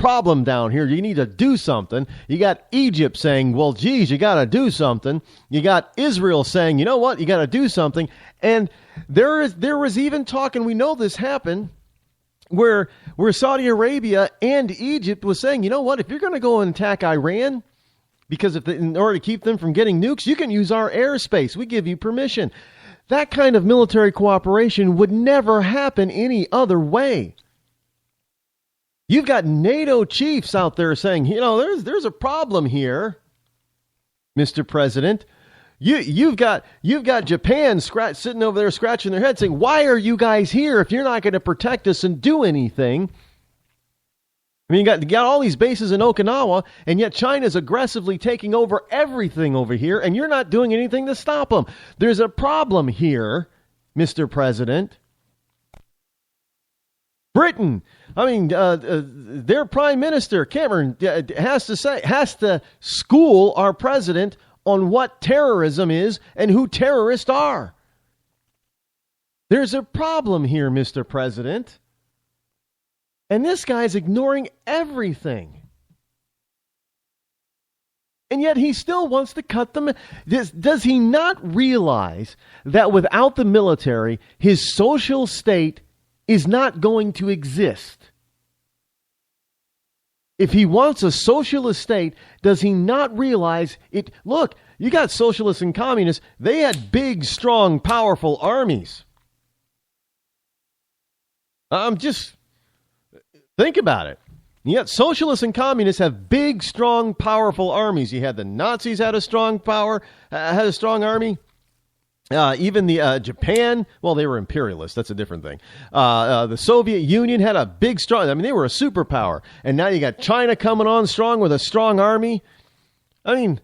problem down here. You need to do something. You got Egypt saying, well, geez, you got to do something. You got Israel saying, you know what, you got to do something. And there was even talk, and we know this happened, where Saudi Arabia and Egypt was saying, you know what, if you're going to go and attack Iran, because in order to keep them from getting nukes, you can use our airspace. We give you permission. That kind of military cooperation would never happen any other way. You've got NATO chiefs out there saying, you know, there's a problem here, Mr. President. You've got Japan sitting over there scratching their head saying, why are you guys here if you're not going to protect us and do anything? I mean, you got all these bases in Okinawa, and yet China's aggressively taking over everything over here, and you're not doing anything to stop them. There's a problem here, Mr. President. Britain, I mean, their prime minister, Cameron, has to school our president on what terrorism is and who terrorists are. There's a problem here, Mr. President. And this guy's ignoring everything. And yet he still wants to cut them. Does he not realize that without the military, his social state is not going to exist? If he wants a socialist state, does he not realize it? Look, you got socialists and communists. They had big, strong, powerful armies. Think about it. You got socialists and communists have big, strong, powerful armies. You had the Nazis had a strong army. Even the Japan, well, they were imperialists. That's a different thing. The Soviet Union had a big, strong, I mean, they were a superpower. And now you got China coming on strong with a strong army. I mean,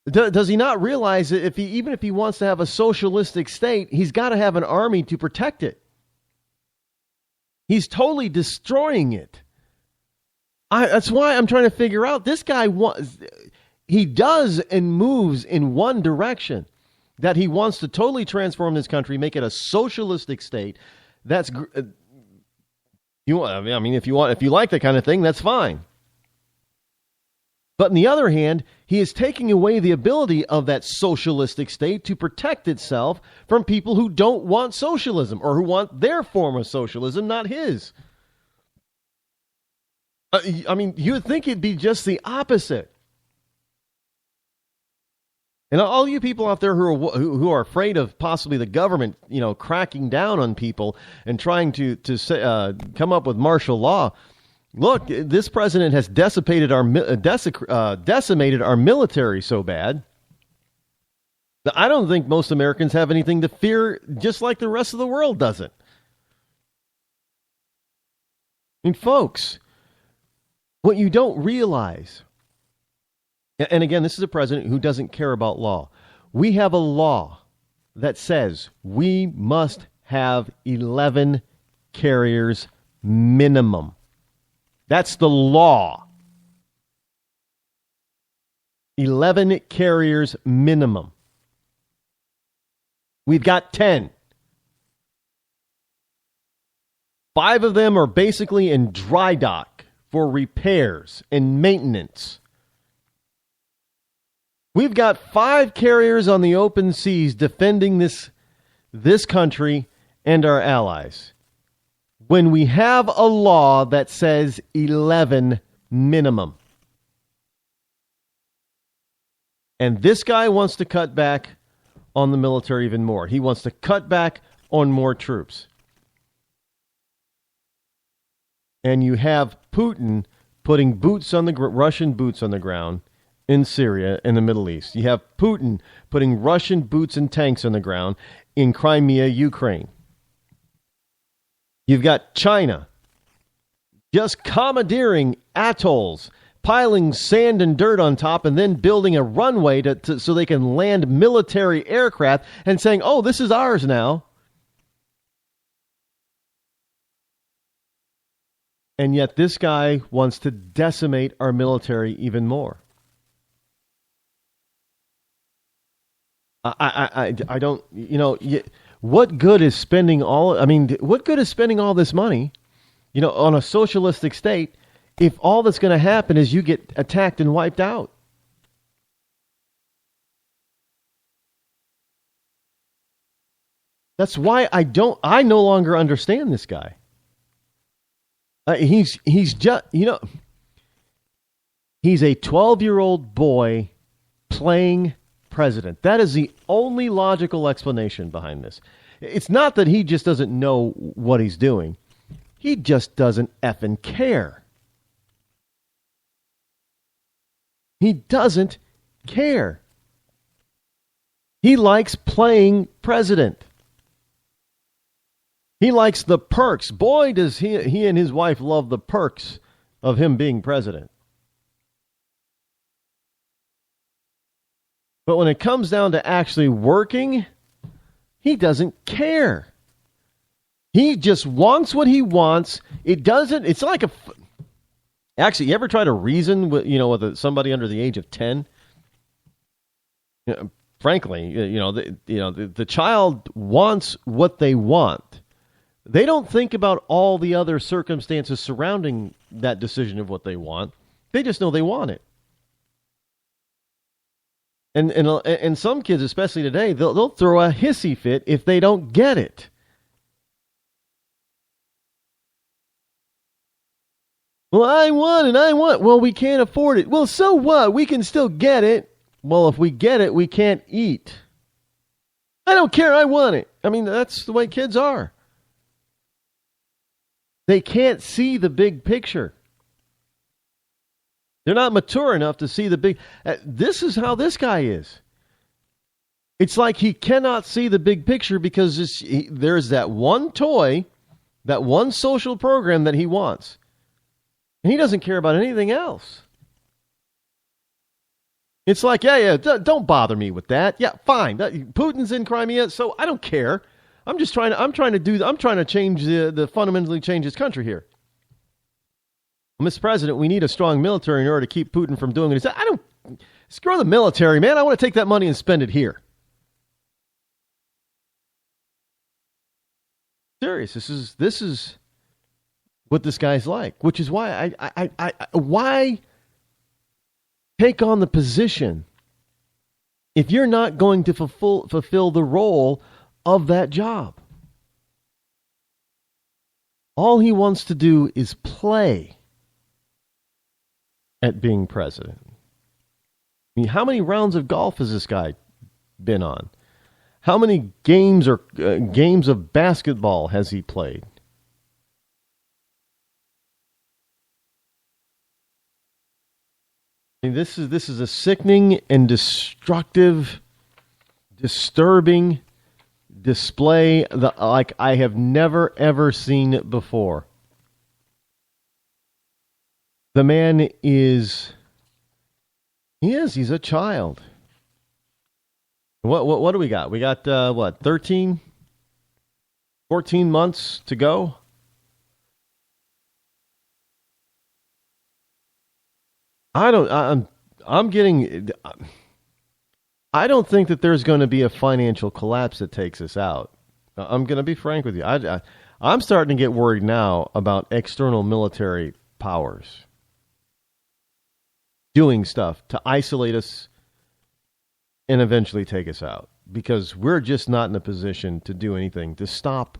does he not realize that even if he wants to have a socialistic state, he's got to have an army to protect it? He's totally destroying it. That's why I'm trying to figure out, this guy, he does and moves in one direction. That he wants to totally transform this country, make it a socialistic state. That's if you like that kind of thing, that's fine. But on the other hand, he is taking away the ability of that socialistic state to protect itself from people who don't want socialism or who want their form of socialism, not his. I mean, you would think it'd be just the opposite. And all you people out there who are afraid of possibly the government, cracking down on people and trying to come up with martial law, look, this president has decimated our military so bad that I don't think most Americans have anything to fear, just like the rest of the world doesn't. I mean, folks, what you don't realize. And again, this is a president who doesn't care about law. We have a law that says we must have 11 carriers minimum. That's the law. 11 carriers minimum. We've got 10. 5 of them are basically in dry dock for repairs and maintenance. We've got 5 carriers on the open seas defending this country and our allies. When we have a law that says 11 minimum. And this guy wants to cut back on the military even more. He wants to cut back on more troops. And you have Putin putting Russian boots on the ground in Syria, in the Middle East. You have Putin putting Russian boots and tanks on the ground in Crimea, Ukraine. You've got China just commandeering atolls, piling sand and dirt on top, and then building a runway so they can land military aircraft and saying, oh, this is ours now. And yet this guy wants to decimate our military even more. I don't, what good is spending all this money, on a socialistic state if all that's going to happen is you get attacked and wiped out? That's why I no longer understand this guy. He's just, he's a 12-year-old boy playing president. That is the only logical explanation behind this. It's not that he just doesn't know what he's doing. He just doesn't effing care. He doesn't care. He likes playing president. He likes the perks. Boy, does he and his wife love the perks of him being president. But when it comes down to actually working, he doesn't care. He just wants what he wants. It's like actually, you ever try to reason with somebody under the age of 10? Frankly, the child wants what they want. They don't think about all the other circumstances surrounding that decision of what they want. They just know they want it. And some kids, especially today, they'll throw a hissy fit if they don't get it. Well, I want. Well, we can't afford it. Well, so what? We can still get it. Well, if we get it, we can't eat. I don't care. I want it. I mean, that's the way kids are. They can't see the big picture. They're not mature enough to see the big... this is how this guy is. It's like he cannot see the big picture because there's that one toy, that one social program that he wants. And he doesn't care about anything else. It's like, don't bother me with that. Yeah, fine. Putin's in Crimea, so I don't care. I'm trying to change fundamentally change this country here. Mr. President, we need a strong military in order to keep Putin from doing it. Screw the military, man. I want to take that money and spend it here. Serious. This is what this guy's like, which is why why take on the position if you're not going to fulfill the role of that job. All he wants to do is play at being president. I mean, how many rounds of golf has this guy been on? How many games of basketball has he played? I mean, this is a sickening and destructive, disturbing display like I have never ever seen it before. The man he's a child. What do we got? We got 13 14 months to go. I don't think that there's going to be a financial collapse that takes us out. I'm going to be frank with you. I'm starting to get worried now about external military powers doing stuff to isolate us and eventually take us out, because we're just not in a position to do anything to stop.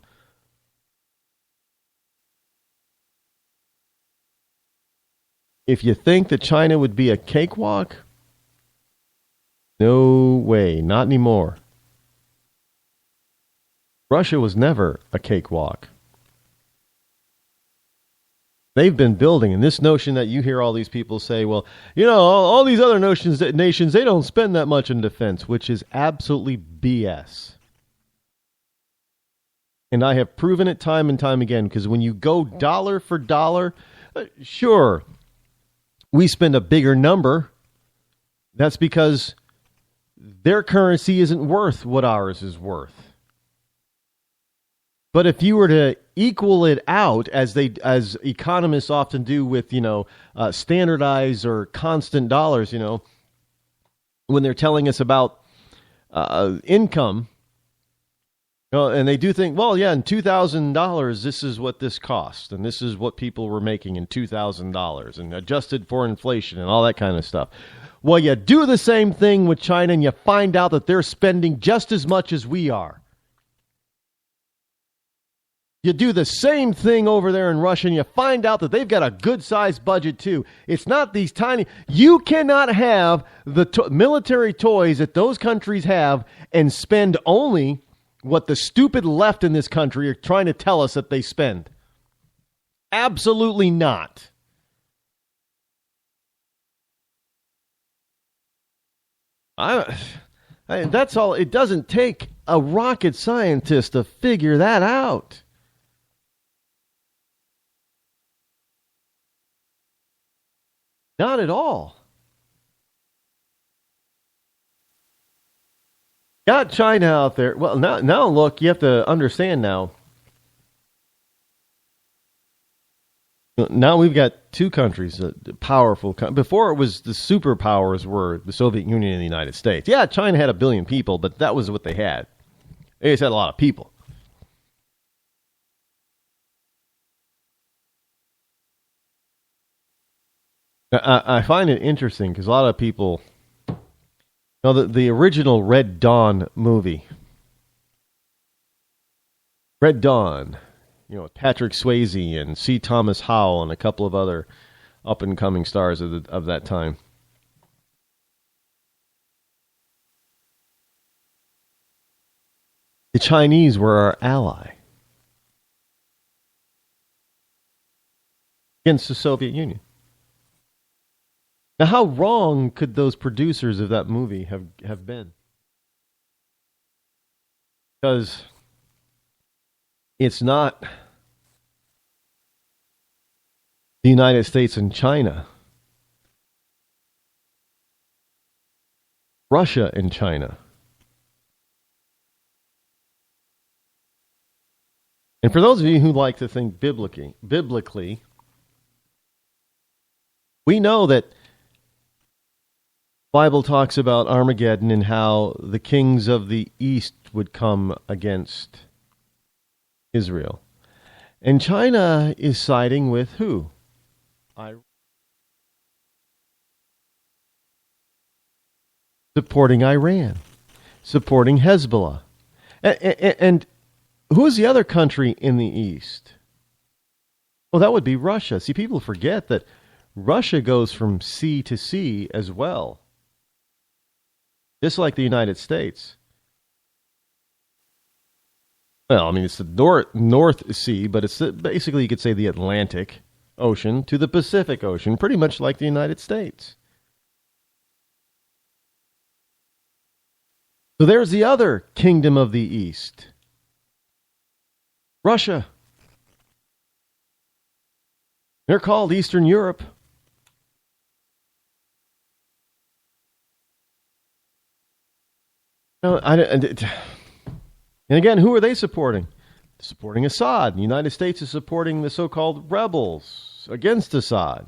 If you think that China would be a cakewalk, no way, not anymore. Russia was never a cakewalk. They've been building, and this notion that you hear all these people say, well, all these other nations, they don't spend that much in defense, which is absolutely BS. And I have proven it time and time again, because when you go dollar for dollar, sure, we spend a bigger number. That's because their currency isn't worth what ours is worth. But if you were to equal it out, as economists often do with, standardized or constant dollars, when they're telling us about income, Well, and they do think, well, yeah, in $2,000, this is what this cost, and this is what people were making in $2,000, and adjusted for inflation and all that kind of stuff. Well, you do the same thing with China, and you find out that they're spending just as much as we are. You do the same thing over there in Russia, and you find out that they've got a good-sized budget, too. It's not these tiny... You cannot have the military toys that those countries have and spend only what the stupid left in this country are trying to tell us that they spend. Absolutely not. That's all. It doesn't take a rocket scientist to figure that out. Not at all. Got China out there. Well, now look, you have to understand now. Now we've got two countries, powerful. Before it was the superpowers were the Soviet Union and the United States. Yeah, China had 1 billion people, but that was what they had. They just had a lot of people. I find it interesting because a lot of people know that the original Red Dawn movie, Red Dawn, Patrick Swayze and C. Thomas Howell and a couple of other up-and-coming stars of that time. The Chinese were our ally against the Soviet Union. Now, how wrong could those producers of that movie have been? Because it's not the United States and China. Russia and China. And for those of you who like to think biblically, we know that the Bible talks about Armageddon and how the kings of the east would come against Israel. And China is siding with who? Supporting Iran, supporting Hezbollah. And who's the other country in the east? Well, that would be Russia. See, people forget that Russia goes from sea to sea as well, just like the United States. Well, I mean, it's the North Sea, but it's basically, you could say, the Atlantic Ocean to the Pacific Ocean, pretty much like the United States. So there's the other kingdom of the East, Russia. They're called Eastern Europe. And again, who are they supporting? Supporting Assad. The United States is supporting the so-called rebels against Assad.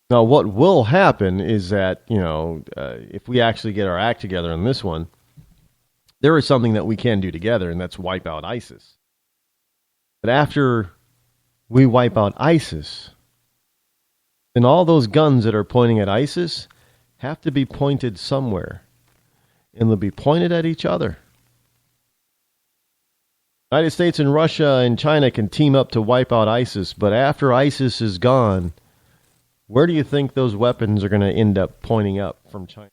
Now, what will happen is that, if we actually get our act together on this one, there is something that we can do together, and that's wipe out ISIS. But after we wipe out ISIS, then all those guns that are pointing at ISIS have to be pointed somewhere. And they'll be pointed at each other. The United States and Russia and China can team up to wipe out ISIS, but after ISIS is gone, where do you think those weapons are going to end up pointing up from China?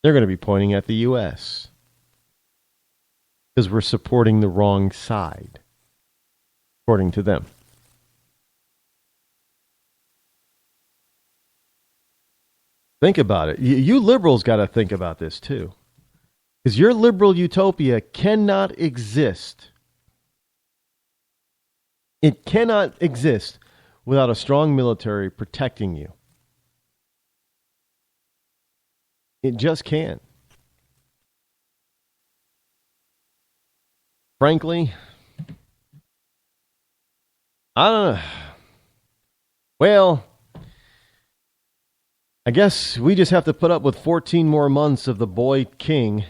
They're going to be pointing at the U.S. because we're supporting the wrong side, according to them. Think about it. You liberals got to think about this too. Because your liberal utopia cannot exist. It cannot exist without a strong military protecting you. It just can't. Frankly, I don't know. Well, I guess we just have to put up with 14 more months of the boy king